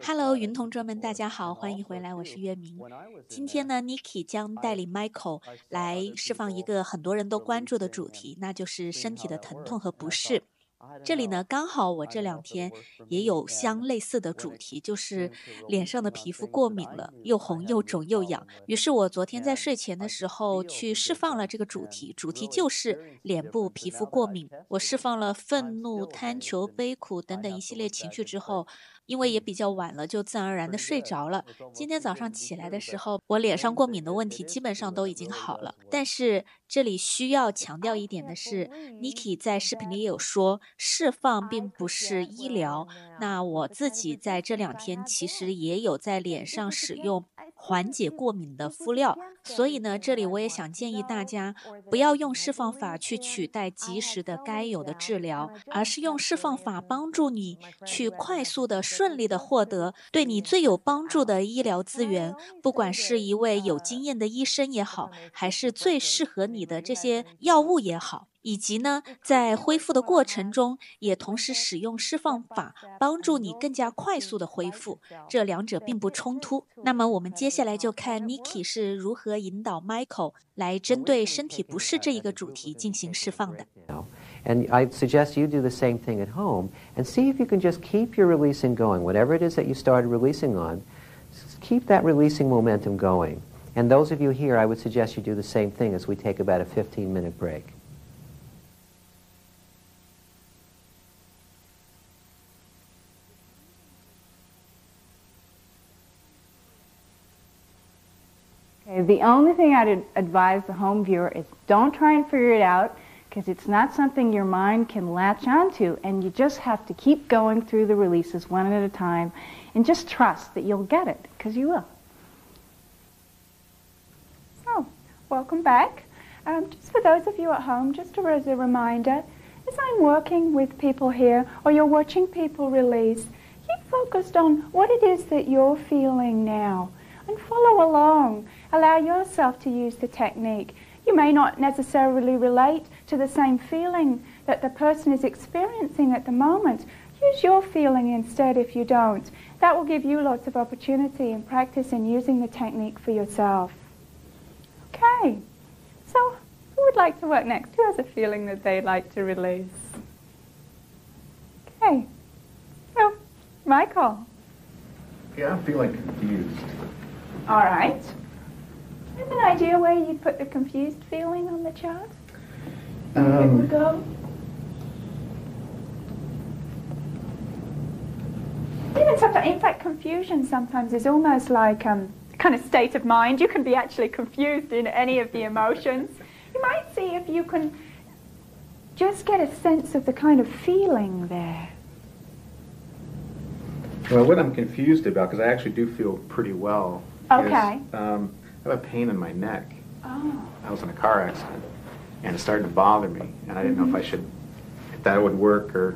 Hello，云同桌们，大家好，欢迎回来，我是月明。今天呢，Niki 将带领 Michael 来释放一个很多人都关注的主题，那就是身体的疼痛和不适。这里呢，刚好我这2天也有相类似的主题，就是脸上的皮肤过敏了，又红又肿又痒。于是我昨天在睡前的时候去释放了这个主题，主题就是脸部皮肤过敏。我释放了愤怒、贪求、悲苦等等一系列情绪之后，因为也比较晚了，就自然而然的睡着了。今天早上起来的时候，我脸上过敏的问题基本上都已经好了。但是这里需要强调一点的是，Niki 在视频里也有说，释放并不是医疗。那我自己在这2天其实也有在脸上使用缓解过敏的敷料，所以呢，这里我也想建议大家不要用释放法去取代及时的该有的治疗，而是用释放法帮助你去快速的、顺利的获得对你最有帮助的医疗资源，不管是一位有经验的医生也好，还是最适合你的这些药物也好。以及呢，在恢复的过程中，也同时使用释放法，帮助你更加快速的恢复，这2者并不衝突。那么我们接下来就看 Niki 是如何引导 Michael 来针对身体不适这一个主题进行释放的。And I suggest you do the same thing at home and see if you can just keep your releasing going. Whatever it is that you started releasing on, keep that releasing momentum going. And those of you here, I would suggest you do the same thing as we take about a 15-minute break. Okay, the only thing I'd advise the home viewer is don't try and figure it out, because it's not something your mind can latch onto, and you just have to keep going through the releases one at a time and just trust that you'll get it, because you will. So, welcome back. Just for those of you at home, just as a reminder, as I'm working with people here, or you're watching people release, keep focused on what it is that you're feeling now, and follow along. Allow yourself to use the technique. You may not necessarily relate to the same feeling that the person is experiencing at the moment. Use your feeling instead if you don't. That will give you lots of opportunity and practice in using the technique for yourself. Okay, so who would like to work next? Who has a feeling that they'd like to release? Okay, so Michael. Yeah, I'm feeling confused. All right. Do you have an idea where you'd put the confused feeling on the chart? Where it would go? Even sometimes, in fact, confusion sometimes is almost like a kind of state of mind. You can be actually confused in any of the emotions. You might see if you can just get a sense of the kind of feeling there. Well, what I'm confused about, because I actually do feel pretty well, Okay. is I have a pain in my neck. Oh. I was in a car accident, and it started to bother me, and I didn't know if that would work or...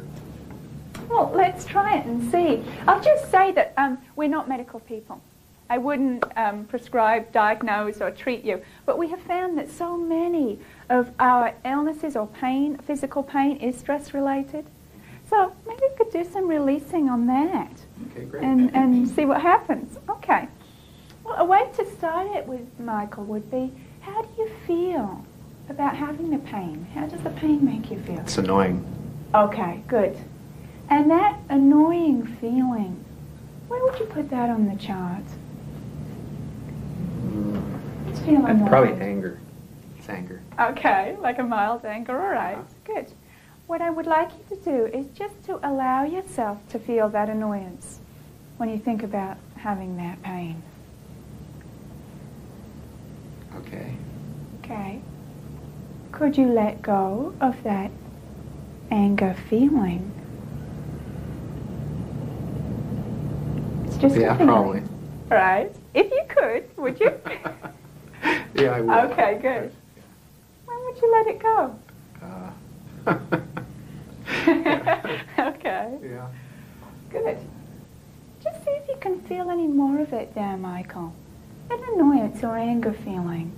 Well, let's try it and see. I'll just say that we're not medical people. I wouldn't prescribe, diagnose, or treat you, but we have found that so many of our illnesses or pain, physical pain, is stress-related. So maybe we could do some releasing on that. Okay, great. And see what happens. Okay. Well, a way to start it with, Michael, would be, how do you feel about having the pain? How does the pain make you feel? It's annoying. Okay, good. And that annoying feeling, where would you put that on the chart? It's feeling annoying. Probably anger. It's anger. Okay, like a mild anger. All right, good. What I would like you to do is just to allow yourself to feel that annoyance when you think about having that pain. Okay. Okay. Could you let go of that anger feeling? It's just a feeling. Probably. Right. If you could, would you? Yeah, I would. Okay, good. When would you let it go? Okay. Yeah. Good. Just see if you can feel any more of it there, Michael. That annoyance or anger feeling.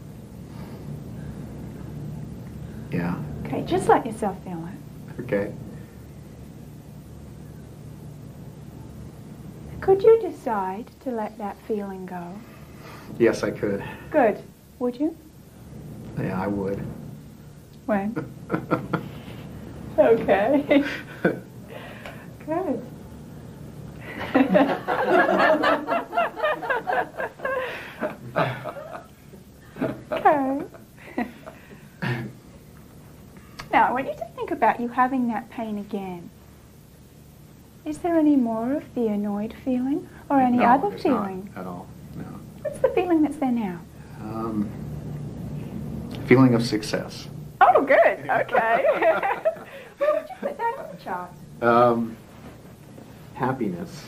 Yeah. Okay, just let yourself feel it. Okay. Could you decide to let that feeling go? Yes, I could. Good. Would you? Yeah, I would. When? Okay. Good. Okay. Now, I want you to think about you having that pain again. Is there any more of the annoyed feeling or any other there's feeling? Not at all. No. What's the feeling that's there now? Feeling of success. Oh, good. Okay. Where would you put that on the chart? Happiness.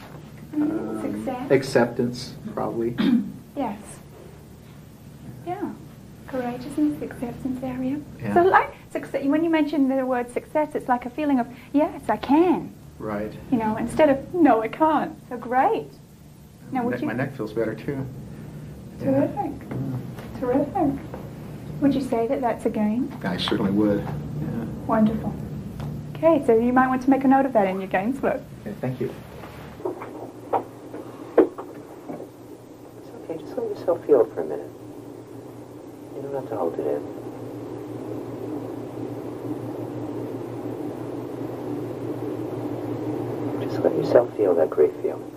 Success? Acceptance, probably. Yes. Yeah. Courageousness, acceptance area. Yeah. So like success, when you mention the word success, it's like a feeling of, yes, I can. Right. You know, instead of, no, I can't. So great. Now, would you... My neck feels better, too. Terrific. Yeah. Terrific. Would you say that that's a gain? I certainly would. Yeah. Wonderful. Okay, so you might want to make a note of that in your gains book. Okay, thank you. It's okay, just let yourself feel it for a minute. You don't have to hold it in. Just let yourself feel that great feeling.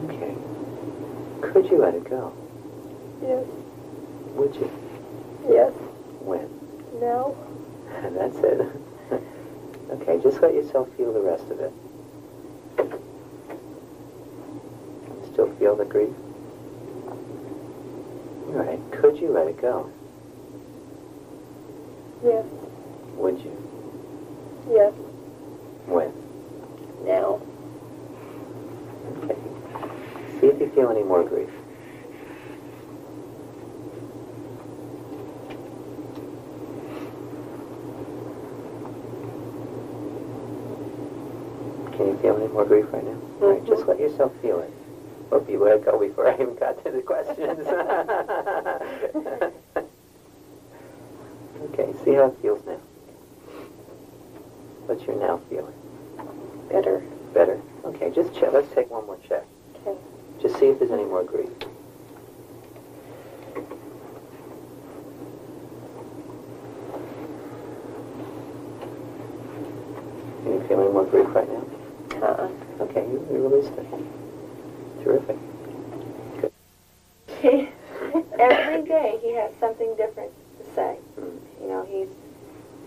Okay. Could you let it go? Yes. Would you? Yes. When? No. And that's it. Okay, just let yourself feel the rest of it. Still feel the grief? All right, could you let it go? Yes. Would you? Yes. When? Now. Okay. See if you feel any more grief. Can you feel any more grief right now? All right, just let yourself feel it. Hope you let it go before I even got to the questions. Okay, see how it feels now. What's your now feeling? Better. Better? Okay, just check. Let's take one more check. Okay. Just see if there's any more grief. Can you feel any more grief right now? Okay, you released it. Terrific. Good. Every day he has something different to say. You know,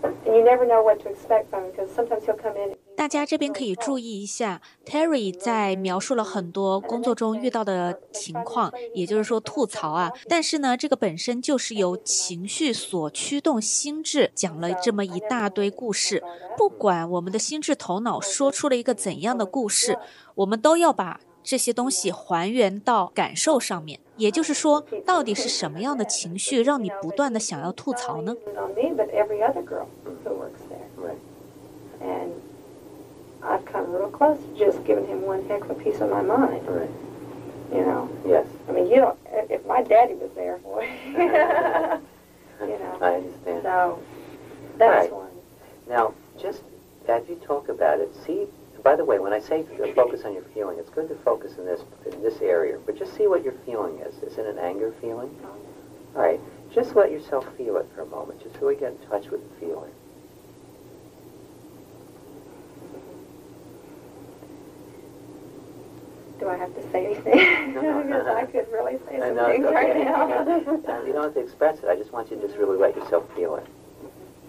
and you never know what to expect from him because sometimes he'll come in. 大家这边可以注意一下 ，Terry 在描述了很多工作中遇到的情况，也就是说吐槽啊。但是呢，这个本身就是由情绪所驱动心智，讲了这么一大堆故事。不管我们的心智头脑说出了一个怎样的故事，我们都要把这些东西还原到感受上面。也就是说，到底是什么样的情绪让你不断的想要吐槽呢？ I've come real close to just giving him one heck of a piece of my mind. Right. You know? Yes. I mean, you don't, if my daddy was there, boy. You know? I understand. So, that's Right. one. Now, just as you talk about it, see, by the way, when I say focus on your feeling, it's good to focus in this area, but just see what your feeling is. Is it an anger feeling? All right. Just let yourself feel it for a moment, just so we get in touch with the feeling. Do I have to say anything? Because I could really say some things right now. You don't have to express it. I just want you to just really let yourself feel it.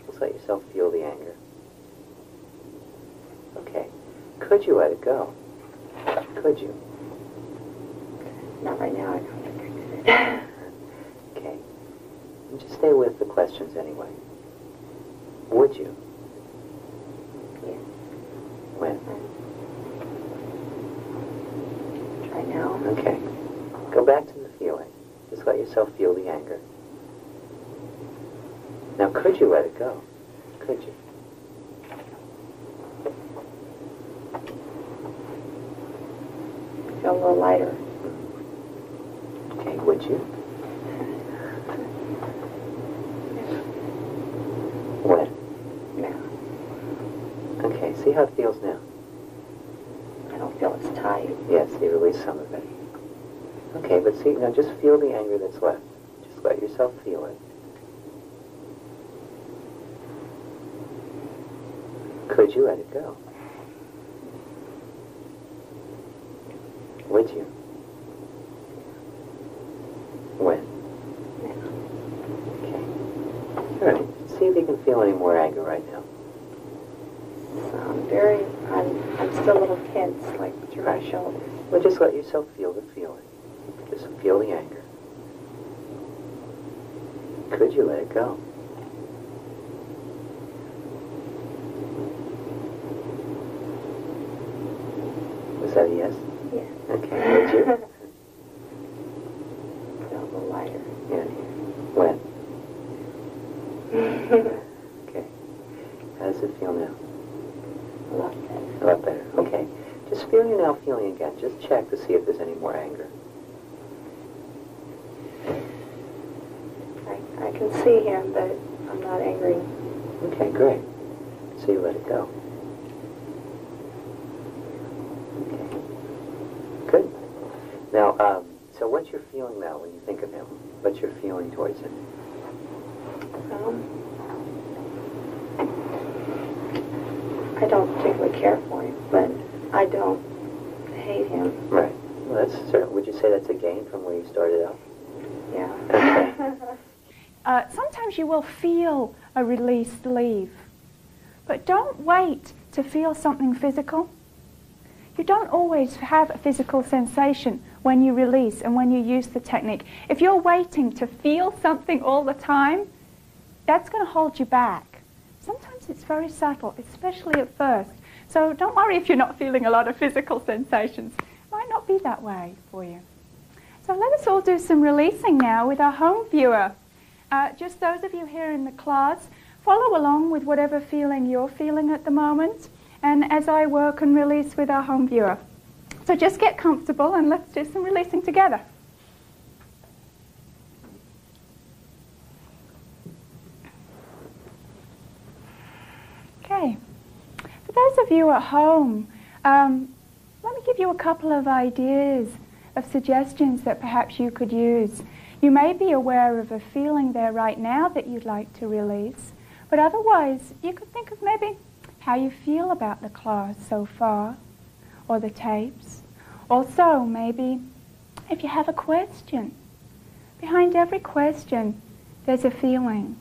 Just let yourself feel the anger. Okay. Could you let it go? Could you? Not right now, I don't think I could. Okay. And just stay with the questions anyway. Would you? Yes. When? Right now. Okay. Go back to the feeling. Just let yourself feel the anger. Now, could you let it go? Could you? Feel a little lighter. Okay, would you? When? Now. Okay, see how it feels now. feel it's tight. Yes, you release some of it. Okay, but see, now just feel the anger that's left. Just let yourself feel it. Could you let it go? Would you? When? Okay. All right. See if you can feel any more anger right now. I'm still a little tense, like through my shoulders. Well, just let yourself feel the feeling. Just feel the anger. Could you let it go? Was that a yes? Yes. Okay, would you? Feel a little lighter. Yeah. When? Okay. How does it feel now? A lot better. A lot better. Okay. Just feel you're now feeling again. Just check to see if there's any more anger. I can see him, but I'm not angry. Okay, great. So you let it go. Okay. Good. Now, so what's your feeling now when you think of him? What's your feeling towards him? I don't particularly care for him, but I don't hate him. Right. Well, that's certain. Would you say that's a gain from where you started out? Yeah. Okay. Sometimes you will feel a release leave, but don't wait to feel something physical. You don't always have a physical sensation when you release and when you use the technique. If you're waiting to feel something all the time, that's going to hold you back. Sometimes it's very subtle, especially at first. So don't worry if you're not feeling a lot of physical sensations. It might not be that way for you. So let us all do some releasing now with our home viewer. Just those of you here in the class, follow along with whatever feeling you're feeling at the moment, and as I work and release with our home viewer. So just get comfortable and let's do some releasing together. Okay. For those of you at home, let me give you a couple of ideas of suggestions that perhaps you could use. You may be aware of a feeling there right now that you'd like to release, but otherwise you could think of maybe how you feel about the class so far, or the tapes. Also, maybe if you have a question. Behind every question, there's a feeling.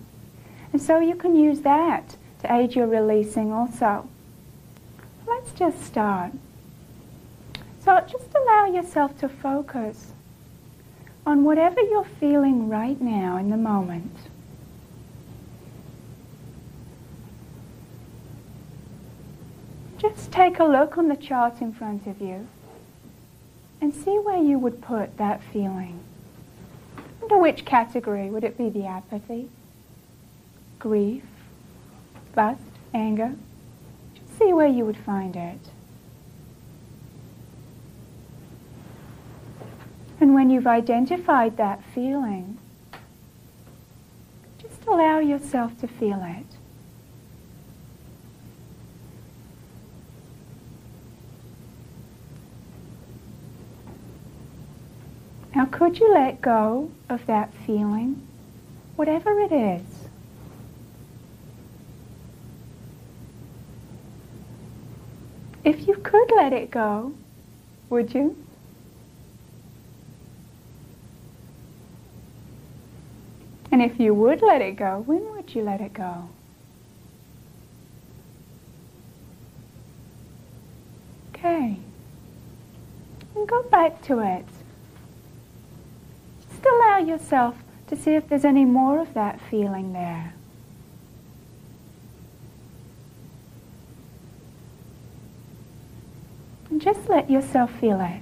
And so you can use that to aid your releasing also. Let's just start. So just allow yourself to focus on whatever you're feeling right now in the moment. Just take a look on the chart in front of you and see where you would put that feeling. Under which category? Would it be the apathy, grief, lust, anger? Just see where you would find it. And when you've identified that feeling, just allow yourself to feel it. Now, could you let go of that feeling, whatever it is? If you could let it go, would you? And if you would let it go, when would you let it go? Okay. And go back to it. Just allow yourself to see if there's any more of that feeling there. And just let yourself feel it.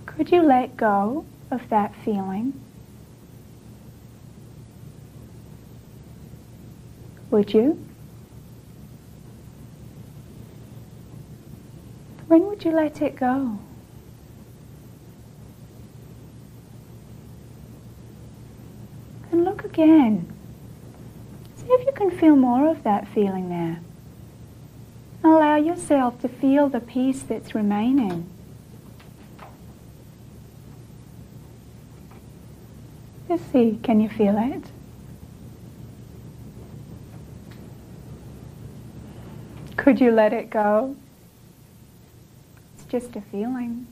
Could you let go of that feeling? Would you? When would you let it go? And look again. See See if you can feel more of that feeling there. Allow yourself to feel the peace that's remaining. Just see, can you feel it? Could you let it go? It's just a feeling.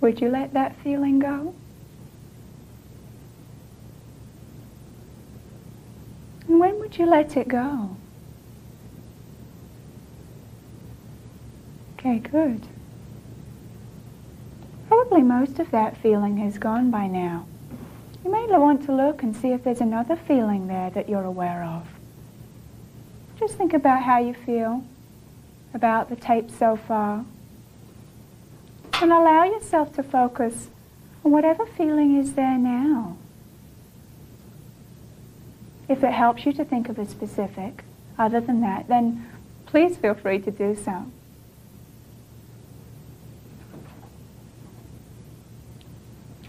Would you let that feeling go? And when would you let it go? Okay, good. Probably most of that feeling has gone by now. You may want to look and see if there's another feeling there that you're aware of. Just think about how you feel about the tape so far. And allow yourself to focus on whatever feeling is there now. If it helps you to think of a specific, other than that, then please feel free to do so.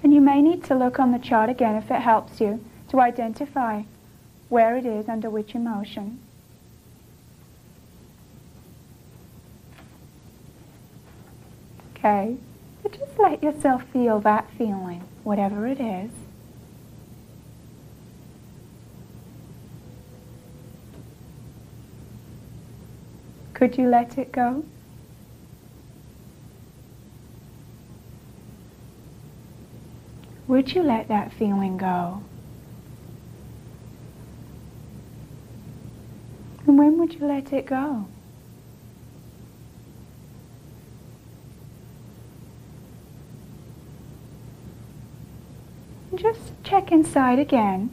And you may need to look on the chart again if it helps you to identify where it is under which emotion. Okay, but just let yourself feel that feeling, whatever it is. Could you let it go? Would you let that feeling go? And when would you let it go? And just check inside again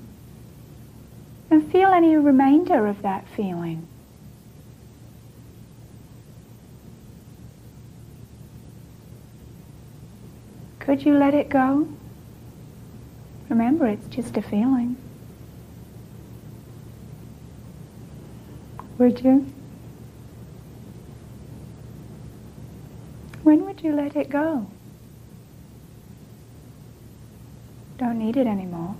and feel any remainder of that feeling. Could you let it go? Remember, it's just a feeling. Would you? When would you let it go? Don't need it anymore.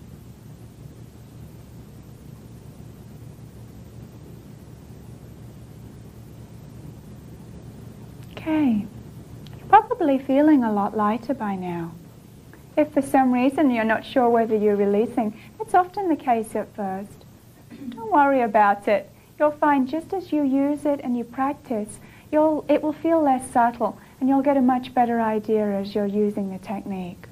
Okay. You're probably feeling a lot lighter by now. If for some reason you're not sure whether you're releasing, that's often the case at first. Don't worry about it. You'll find just as you use it and you practice, it will feel less subtle and you'll get a much better idea as you're using the technique.